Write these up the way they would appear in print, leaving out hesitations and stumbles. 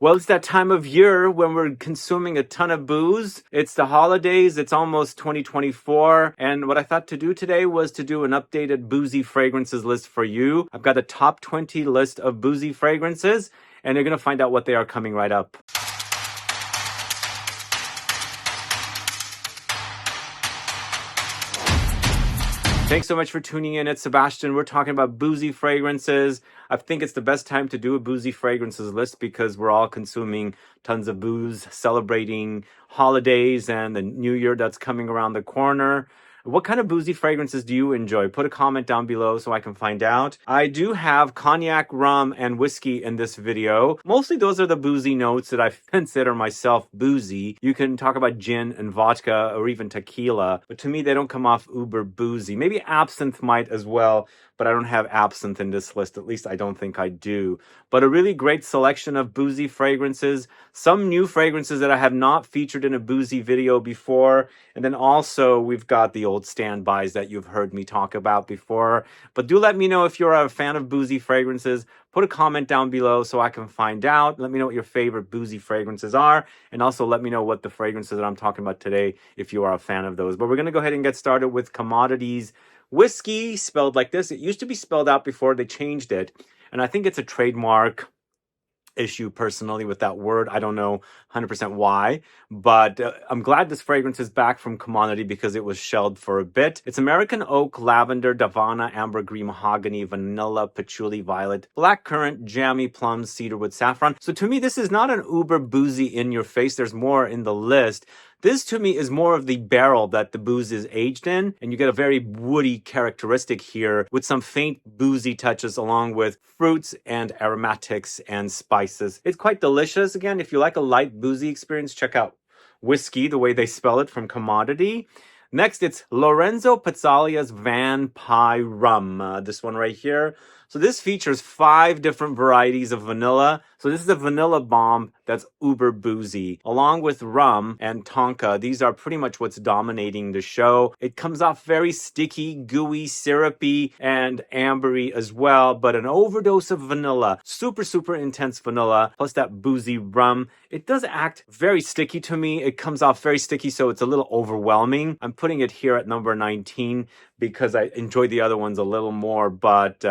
Well, it's that time of year when we're consuming a ton of booze. It's the holidays. It's almost 2024. And what I thought to do today was to do an updated boozy fragrances list for you. I've got a top 20 list of boozy fragrances, and you're going to find out what they are coming right up. Thanks so much for tuning in. It's Sebastian. We're talking about boozy fragrances. I think it's the best time to do a boozy fragrances list because we're all consuming tons of booze, celebrating holidays and the new year that's coming around the corner. What kind of boozy fragrances do you enjoy? Put a comment down below so I can find out. I do have cognac, rum, and whiskey in this video. Mostly those are the boozy notes that I consider myself boozy. You can talk about gin and vodka or even tequila, but to me they don't come off uber boozy. Maybe absinthe might as well, but I don't have absinthe in this list. At least I don't think I do. But a really great selection of boozy fragrances. Some new fragrances that I have not featured in a boozy video before. And then also we've got the old standbys that you've heard me talk about before. But do let me know if you're a fan of boozy fragrances. Put a comment down below so I can find out. Let me know what your favorite boozy fragrances are. And also let me know what the fragrances that I'm talking about today, if you are a fan of those. But we're going to go ahead and get started with Commodities Whiskey, spelled like this. It used to be spelled out before they changed it. And I think it's a trademark issue personally with that word. I don't know 100% why, but I'm glad this fragrance is back from Commodity because it was shelved for a bit. It's American Oak, Lavender, Davana, Ambergris, Mahogany, Vanilla, Patchouli, Violet, Blackcurrant, Jammy, Plums, Cedarwood, Saffron. So to me, this is not an uber boozy in your face. There's more in the list. This to me is more of the barrel that the booze is aged in, and you get a very woody characteristic here with some faint boozy touches along with fruits and aromatics and spices. It's quite delicious. Again, if you like a light boozy experience, check out Whiskey, the way they spell it, from Commodity. Next, it's Lorenzo Pazzaglia's Van Pie Rum. This one right here. So this features 5 different varieties of vanilla. So this is a vanilla bomb that's uber boozy. Along with rum and tonka, these are pretty much what's dominating the show. It comes off very sticky, gooey, syrupy, and ambery as well, but an overdose of vanilla. Super, super intense vanilla, plus that boozy rum. It does act very sticky to me. It comes off very sticky, so it's a little overwhelming. I'm putting it here at number 19 because I enjoy the other ones a little more, but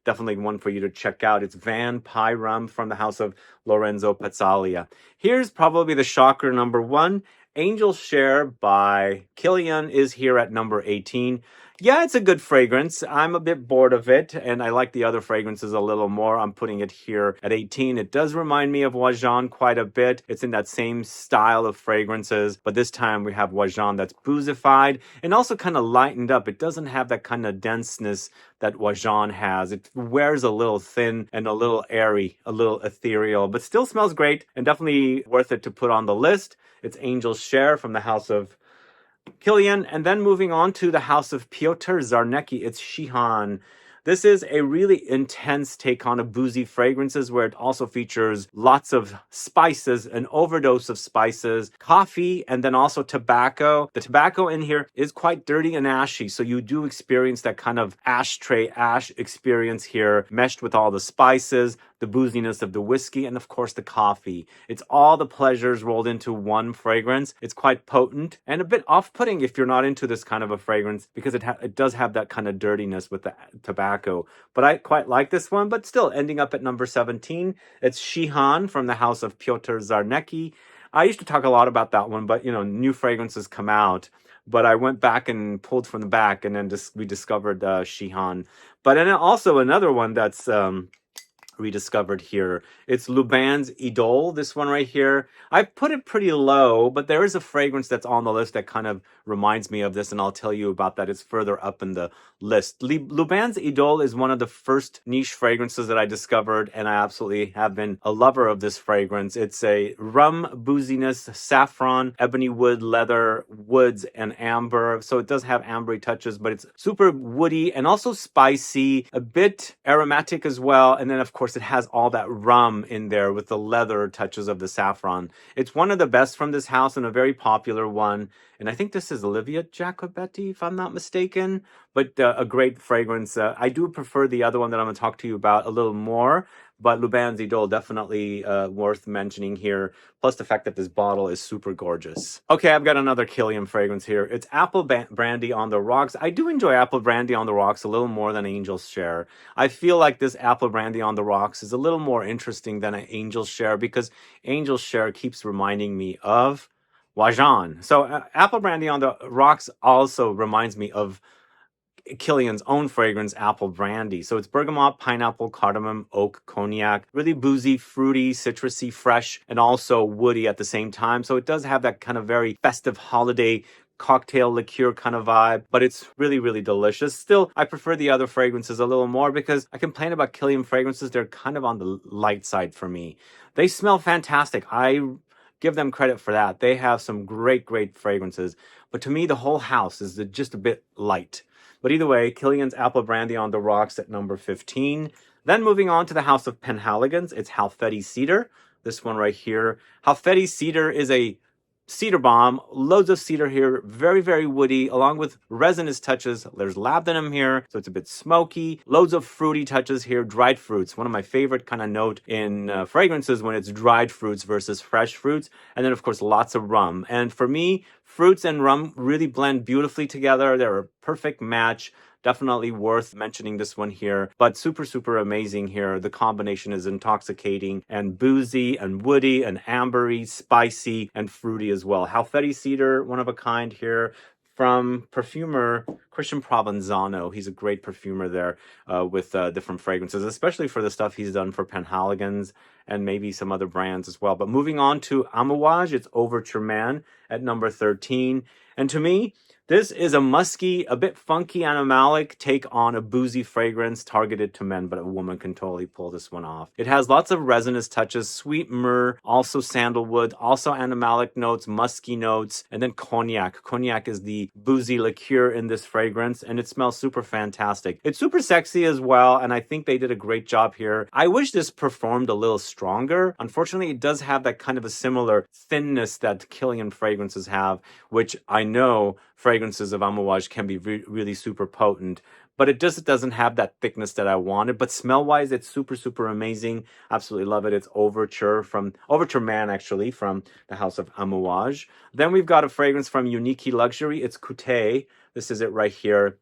definitely one for you to check out. It's Van Pie Rum from the house of Lorenzo Pazzaglia. Here's probably the shocker number 1. Angel's Share by KILIAN is here at number 18. Yeah, it's a good fragrance. I'm a bit bored of it, and I like the other fragrances a little more. I'm putting it here at 18. It does remind me of Wajan quite a bit. It's in that same style of fragrances, but this time we have Wajan that's boozified and also kind of lightened up. It doesn't have that kind of denseness that Wajan has. It wears a little thin and a little airy, a little ethereal, but still smells great and definitely worth it to put on the list. It's Angel's Share from the house of KILIAN, and then moving on to the house of PIOTR CZARNECKI, it's SHIHAN. This is a really intense take on a boozy fragrances where it also features lots of spices, an overdose of spices, coffee, and then also tobacco. The tobacco in here is quite dirty and ashy, so you do experience that kind of ashtray ash experience here, meshed with all the spices, the booziness of the whiskey, and of course the coffee. It's all the pleasures rolled into one fragrance. It's quite potent and a bit off-putting if you're not into this kind of a fragrance because it does have that kind of dirtiness with the tobacco. But I quite like this one, but still ending up at number 17. It's SHIHAN from the house of PIOTR CZARNECKI. I used to talk a lot about that one, but you know, new fragrances come out. But I went back and pulled from the back, and then we discovered SHIHAN. But then also another one that's rediscovered here. It's LUBIN's IDOLE, this one right here. I put it pretty low, but there is a fragrance that's on the list that kind of reminds me of this, and I'll tell you about that. It's further up in the list. LUBIN's IDOLE is one of the first niche fragrances that I discovered, and I absolutely have been a lover of this fragrance. It's a rum booziness, saffron, ebony wood, leather, woods, and amber. So it does have ambery touches, but it's super woody and also spicy, a bit aromatic as well, and then of course it has all that rum in there with the leather touches of the saffron. It's one of the best from this house and a very popular one. And I think this is Olivia Jacobetti, if I'm not mistaken. But a great fragrance. I do prefer the other one that I'm going to talk to you about a little more. but Lubin's Idole definitely worth mentioning here. Plus the fact that this bottle is super gorgeous. Okay, I've got another KILIAN fragrance here. It's Apple Brandy on the Rocks. I do enjoy Apple Brandy on the Rocks a little more than Angel's Share. I feel like this Apple Brandy on the Rocks is a little more interesting than an Angel's Share because Angel's Share keeps reminding me of Wajan. So Apple Brandy on the Rocks also reminds me of KILIAN's own fragrance, Apple Brandy. So it's bergamot, pineapple, cardamom, oak, cognac, really boozy, fruity, citrusy, fresh, and also woody at the same time. So it does have that kind of very festive holiday cocktail liqueur kind of vibe, but it's really, really delicious. Still, I prefer the other fragrances a little more because I complain about KILIAN fragrances. They're kind of on the light side for me. They smell fantastic. I give them credit for that. They have some great, great fragrances. But to me, the whole house is just a bit light. But either way, KILIAN's Apple Brandy on the Rocks at number 15. Then moving on to the house of PENHALIGON'S, it's HALFETI Cedar. This one right here. HALFETI Cedar is a cedar bomb, loads of cedar here, very, very woody, along with resinous touches. There's labdanum here, so it's a bit smoky. Loads of fruity touches here, dried fruits. One of my favorite kind of note in fragrances when it's dried fruits versus fresh fruits. And then, of course, lots of rum. And for me, fruits and rum really blend beautifully together. They're a perfect match. Definitely worth mentioning this one here, but super, super amazing here. The combination is intoxicating and boozy and woody and ambery, spicy and fruity as well. HALFETI Cedar, one of a kind here from perfumer Christian Provenzano. He's a great perfumer there with different fragrances, especially for the stuff he's done for PENHALIGON'S and maybe some other brands as well. But moving on to AMOUAGE, it's Overture Man at number 13. And to me, this is a musky, a bit funky animalic take on a boozy fragrance targeted to men, but a woman can totally pull this one off. It has lots of resinous touches, sweet myrrh, also sandalwood, also animalic notes, musky notes, and then cognac. Cognac is the boozy liqueur in this fragrance, and it smells super fantastic. It's super sexy as well, and I think they did a great job here. I wish this performed a little stronger. Unfortunately, it does have that kind of a similar thinness that KILIAN fragrances have, which I know fragrances of AMOUAGE can be really super potent, but it just doesn't have that thickness that I wanted. But smell-wise, it's super, super amazing. Absolutely love it. It's Overture Man, actually, from the house of AMOUAGE. Then we've got a fragrance from Unique Luxury. It's Couté. This is it right here.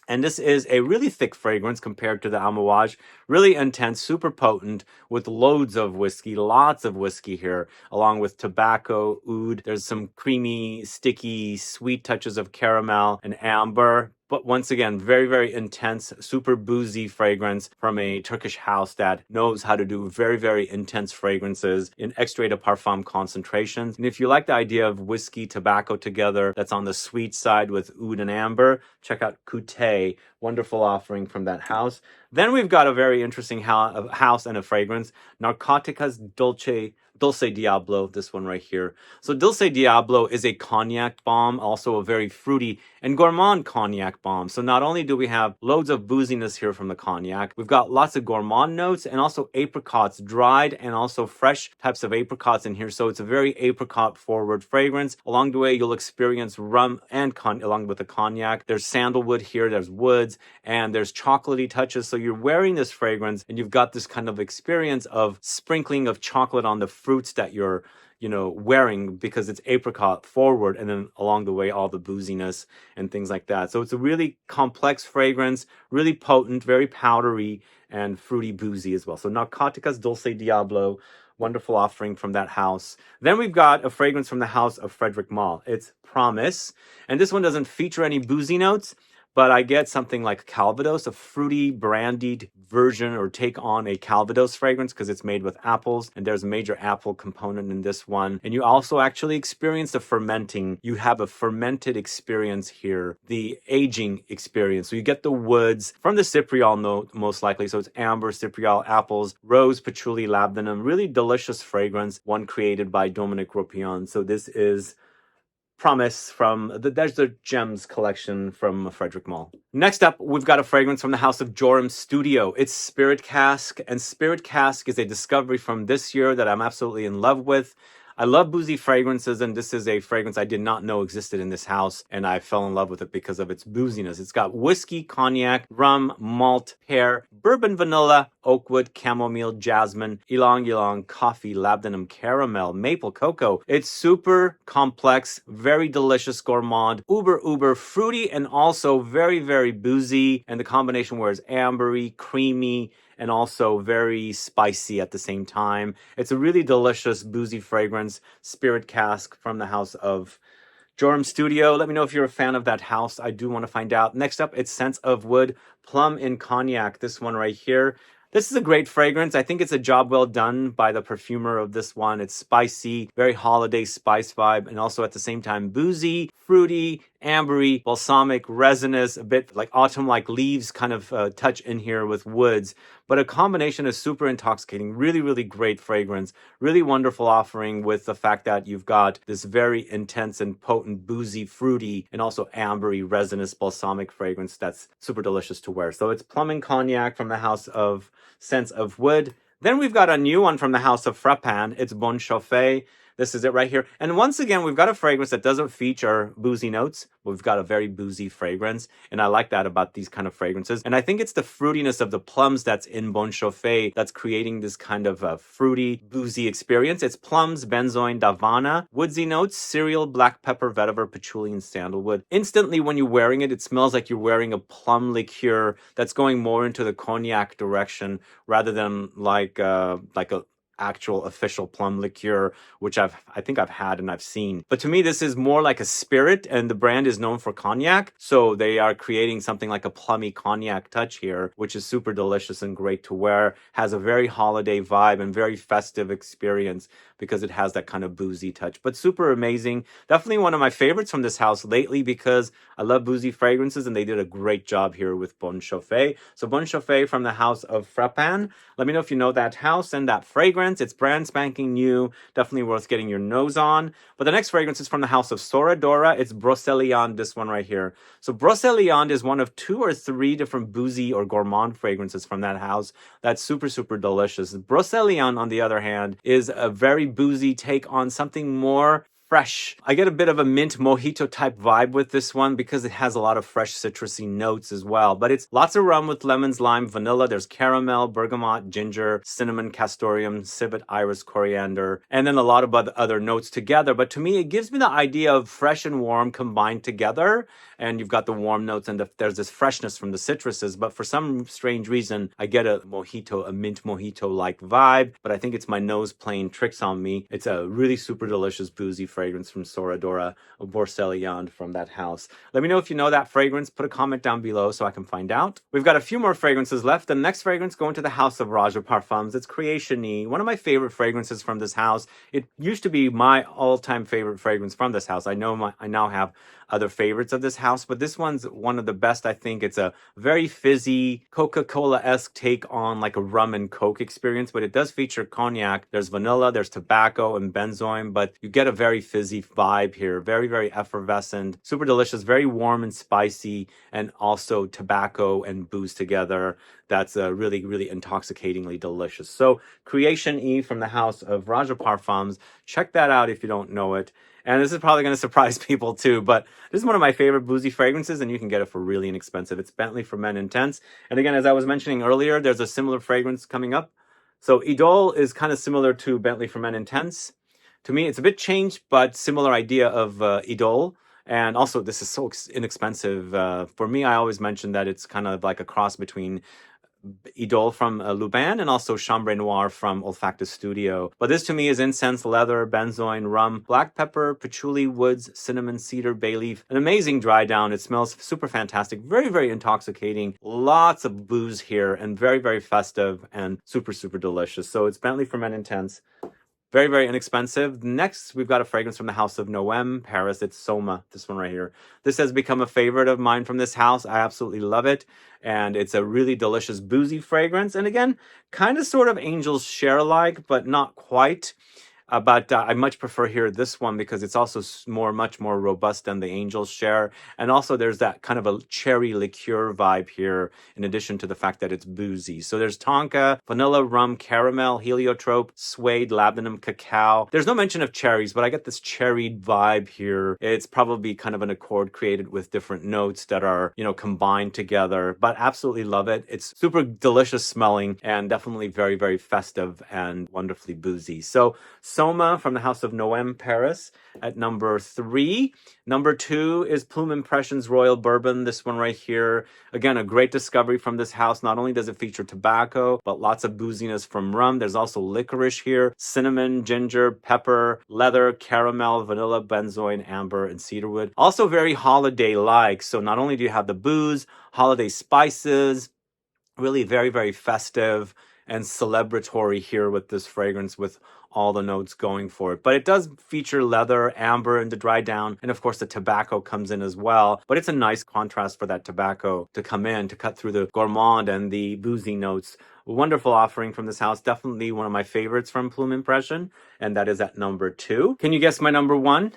And this is a really thick fragrance compared to the AMOUAGE. Really intense, super potent, with loads of whiskey, lots of whiskey here, along with tobacco, oud. There's some creamy, sticky, sweet touches of caramel and amber. But once again, very, very intense, super boozy fragrance from a Turkish house that knows how to do very, very intense fragrances in extrait de parfum concentrations. And if you like the idea of whiskey, tobacco together, that's on the sweet side with oud and amber, check out Couté. Wonderful offering from that house. Then we've got a very interesting house and a fragrance, Narcoticas Dulce Diablo, this one right here. So Dulce Diablo is a cognac bomb, also a very fruity and gourmand cognac bomb. So not only do we have loads of booziness here from the cognac, we've got lots of gourmand notes and also apricots, dried and also fresh types of apricots in here. So it's a very apricot forward fragrance. Along the way, you'll experience rum and along with the cognac. There's sandalwood here, there's woods, and there's chocolatey touches. So you're wearing this fragrance and you've got this kind of experience of sprinkling of chocolate on the fruits that you're wearing, because it's apricot forward, and then along the way all the booziness and things like that. So it's a really complex fragrance, really potent, very powdery and fruity boozy as well. So Narcoticas Dulce Diablo, wonderful offering from that house. Then we've got a fragrance from the house of Frederic Malle. It's Promise, and this one doesn't feature any boozy notes, but I get something like Calvados, a fruity, brandied version or take on a Calvados fragrance because it's made with apples, and there's a major apple component in this one. And you also actually experience the fermenting. You have a fermented experience here, the aging experience. So you get the woods from the cypriol note, most likely. So it's amber, cypriol, apples, rose, patchouli, labdanum. Really delicious fragrance, one created by Dominique Ropion. So this is Promise from there's the Gems collection from Frederic Malle. Next up, we've got a fragrance from the house of Joram Studio. It's Spirit Cask, and Spirit Cask is a discovery from this year that I'm absolutely in love with. I love boozy fragrances, and this is a fragrance I did not know existed in this house, and I fell in love with it because of its booziness. It's got whiskey, cognac, rum, malt, pear, bourbon vanilla, oakwood, chamomile, jasmine, ylang ylang, coffee, labdanum, caramel, maple, cocoa. It's super complex, very delicious, gourmand, uber fruity, and also very boozy. And the combination where it's ambery, creamy, and also very spicy at the same time. It's a really delicious boozy fragrance, spirit cask from the house of Joram Studio. Let me know if you're a fan of that house. I do want to find out. Next up, it's Scents of Wood, Plum in Cognac. This one right here. This is a great fragrance. I think it's a job well done by the perfumer of this one. It's spicy, very holiday spice vibe, and also at the same time boozy, fruity, ambery, balsamic, resinous, a bit like autumn-like leaves kind of touch in here with woods. But a combination is super intoxicating, really great fragrance, really wonderful offering with the fact that you've got this very intense and potent, boozy, fruity, and also ambery, resinous, balsamic fragrance that's super delicious to wear. So it's Plum and Cognac from the house of Scents of Wood. Then we've got a new one from the house of Frappin. It's Bon Chauffé. This is it right here. And once again, we've got a fragrance that doesn't feature boozy notes. We've got a very boozy fragrance. And I like that about these kind of fragrances. And I think it's the fruitiness of the plums that's in Bon Chauffé that's creating this kind of fruity, boozy experience. It's plums, benzoin, davana, woodsy notes, cereal, black pepper, vetiver, patchouli, and sandalwood. Instantly, when you're wearing it, it smells like you're wearing a plum liqueur that's going more into the cognac direction rather than like a actual official plum liqueur, which I think I've had and I've seen. But to me, this is more like a spirit, and the brand is known for cognac. So they are creating something like a plummy cognac touch here, which is super delicious and great to wear. Has a very holiday vibe and very festive experience because it has that kind of boozy touch. But super amazing. Definitely one of my favorites from this house lately because I love boozy fragrances and they did a great job here with Bon Chauffé. So Bon Chauffé from the house of Frappin. Let me know if you know that house and that fragrance. It's brand spanking new, definitely worth getting your nose on. But the next fragrance is from the house of Soradora. It's Broceliande, this one right here. So Broceliande is one of 2 or 3 different boozy or gourmand fragrances from that house. That's super delicious. Broceliande, on the other hand, is a very boozy take on something more fresh. I get a bit of a mint mojito type vibe with this one because it has a lot of fresh citrusy notes as well. But it's lots of rum with lemons, lime, vanilla. There's caramel, bergamot, ginger, cinnamon, castoreum, civet, iris, coriander, and then a lot of other notes together. But to me, it gives me the idea of fresh and warm combined together. And you've got the warm notes and there's this freshness from the citruses. But for some strange reason, I get a mojito, a mint mojito-like vibe. But I think it's my nose playing tricks on me. It's a really super delicious boozy fragrance from Soradora, of Broceliande from that house. Let me know if you know that fragrance. Put a comment down below so I can find out. We've got a few more fragrances left. The next fragrance going to the house of RHUM Parfums. It's Creationy, one of my favorite fragrances from this house. It used to be my all-time favorite fragrance from this house. I now have other favorites of this house, but this one's one of the best. I think it's a very fizzy, Coca-Cola-esque take on like a rum and coke experience, but it does feature cognac. There's vanilla, there's tobacco and benzoin, but you get a very fizzy vibe here. Very effervescent, super delicious, very warm and spicy, and also tobacco and booze together. That's really intoxicatingly delicious. So Creationy from the house of RHUM Parfums. Check that out if you don't know it. And this is probably going to surprise people too, but this is one of my favorite boozy fragrances, and you can get it for really inexpensive. It's Bentley for Men Intense. And again, as I was mentioning earlier, there's a similar fragrance coming up. So Idole is kind of similar to Bentley for Men Intense. To me, it's a bit changed, but similar idea of Idole. And also, this is so inexpensive. For me, I always mention that it's kind of like a cross between Idole from Lubin and also Chambre Noire from Olfactive Studio. But this to me is incense, leather, benzoin, rum, black pepper, patchouli, woods, cinnamon, cedar, bay leaf. An amazing dry down. It smells super fantastic. Very intoxicating. Lots of booze here and very festive and super delicious. So it's Bentley for Men Intense. Very inexpensive. Next, we've got a fragrance from the house of Noem, Paris. It's Soma, this one right here. This has become a favorite of mine from this house. I absolutely love it. And it's a really delicious boozy fragrance. And again, kind of sort of Angel's Share-like, but not quite. But I much prefer here this one because it's also much more robust than the Angel's Share. And also there's that kind of a cherry liqueur vibe here, in addition to the fact that it's boozy. So there's Tonka, vanilla, rum, caramel, heliotrope, suede, labdanum, cacao. There's no mention of cherries, but I get this cherried vibe here. It's probably kind of an accord created with different notes that are, you know, combined together. But absolutely love it. It's super delicious smelling and definitely very, very festive and wonderfully boozy. So Soma from the House of Noem Paris at number 3. Number 2 is Plume Impressions Royal Bourbon. This one right here. Again, a great discovery from this house. Not only does it feature tobacco, but lots of booziness from rum. There's also licorice here, cinnamon, ginger, pepper, leather, caramel, vanilla, benzoin, amber, and cedarwood. Also very holiday-like. So not only do you have the booze, holiday spices, really very, very festive and celebratory here with this fragrance, with all the notes going for it. But it does feature leather, amber, and to dry down. And of course, the tobacco comes in as well. But it's a nice contrast for that tobacco to come in, to cut through the gourmand and the boozy notes. Wonderful offering from this house. Definitely one of my favorites from Plume Impression. And that is at number 2. Can you guess my number 1?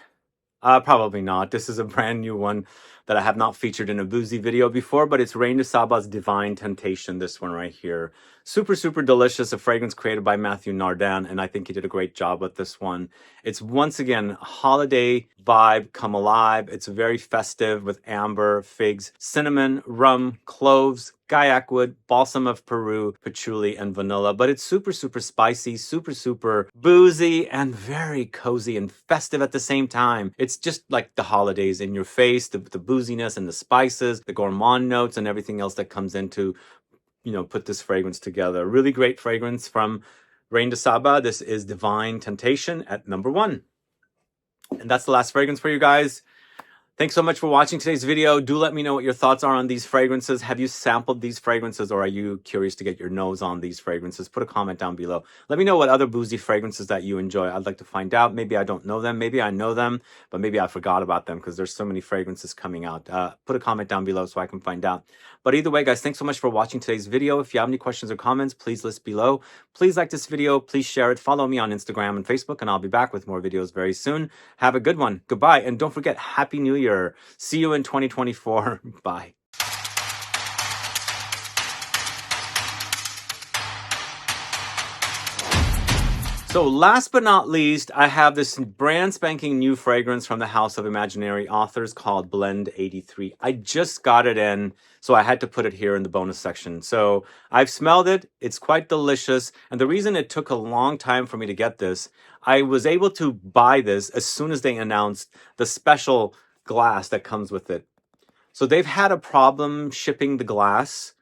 Probably not. This is a brand new one that I have not featured in a boozy video before, but it's Reine de Saba's Divine Temptation, this one right here. Super, super delicious. A fragrance created by Matthew Nardin, and I think he did a great job with this one. It's once again holiday vibe come alive. It's very festive with amber, figs, cinnamon, rum, cloves, Gaiac wood, balsam of Peru, patchouli, and vanilla. But it's super, super spicy, super, super boozy, and very cozy and festive at the same time. It's just like the holidays in your face, the booziness and the spices, the gourmand notes, and everything else that comes into, you know, put this fragrance together. Really great fragrance from Reine de Saba. This is Divine Temptation at number 1. And that's the last fragrance for you guys. Thanks so much for watching today's video. Do let me know what your thoughts are on these fragrances. Have you sampled these fragrances, or are you curious to get your nose on these fragrances? Put a comment down below. Let me know what other boozy fragrances that you enjoy. I'd like to find out. Maybe I don't know them. Maybe I know them, but maybe I forgot about them because there's so many fragrances coming out. Put a comment down below so I can find out. But either way, guys, thanks so much for watching today's video. If you have any questions or comments, please list below. Please like this video. Please share it. Follow me on Instagram and Facebook, and I'll be back with more videos very soon. Have a good one. Goodbye. And don't forget, Happy New Year. See you in 2024. Bye. So last but not least, I have this brand spanking new fragrance from the House of Imaginary Authors called Blend 83. I just got it in, so I had to put it here in the bonus section. So I've smelled it. It's quite delicious. And the reason it took a long time for me to get this, I was able to buy this as soon as they announced the special glass that comes with it. So they've had a problem shipping the glass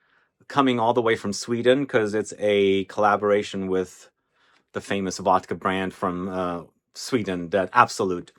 coming all the way from Sweden because it's a collaboration with the famous vodka brand from Sweden, that Absolut.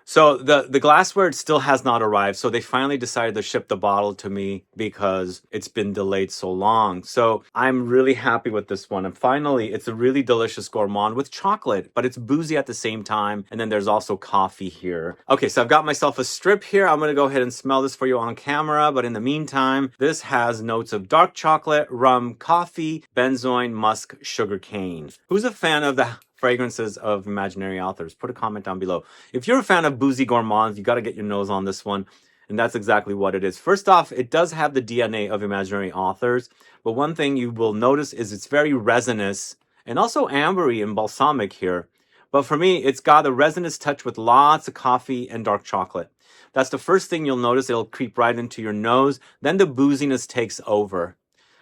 So the glassware still has not arrived. So they finally decided to ship the bottle to me because it's been delayed so long. So I'm really happy with this one. And finally, it's a really delicious gourmand with chocolate, but it's boozy at the same time. And then there's also coffee here. Okay, so I've got myself a strip here. I'm going to go ahead and smell this for you on camera. But in the meantime, this has notes of dark chocolate, rum, coffee, benzoin, musk, sugar cane. Who's a fan of the fragrances of Imaginary Authors? Put a comment down below. If you're a fan of boozy gourmands, you got to get your nose on this one. And that's exactly what it is. First off, it does have the DNA of Imaginary Authors. But one thing you will notice is it's very resinous and also ambery and balsamic here. But for me, it's got a resinous touch with lots of coffee and dark chocolate. That's the first thing you'll notice. It'll creep right into your nose. Then the booziness takes over.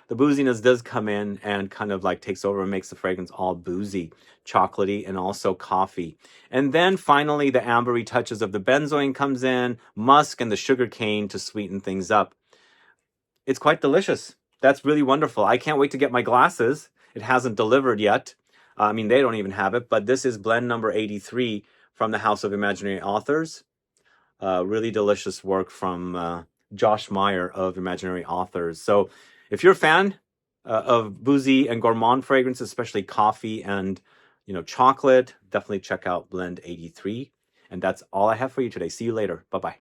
The booziness does come in and kind of like takes over and makes the fragrance all boozy, chocolatey, and also coffee. And then finally, the ambery touches of the benzoin comes in, musk, and the sugar cane to sweeten things up. It's quite delicious. That's really wonderful. I can't wait to get my glasses. It hasn't delivered yet. I mean, they don't even have it, but this is blend number 83 from the House of Imaginary Authors. Really delicious work from Josh Meyer of Imaginary Authors. So if you're a fan of boozy and gourmand fragrances, especially coffee and, you know, chocolate, definitely check out Blend 83. And that's all I have for you today. See you later. Bye-bye.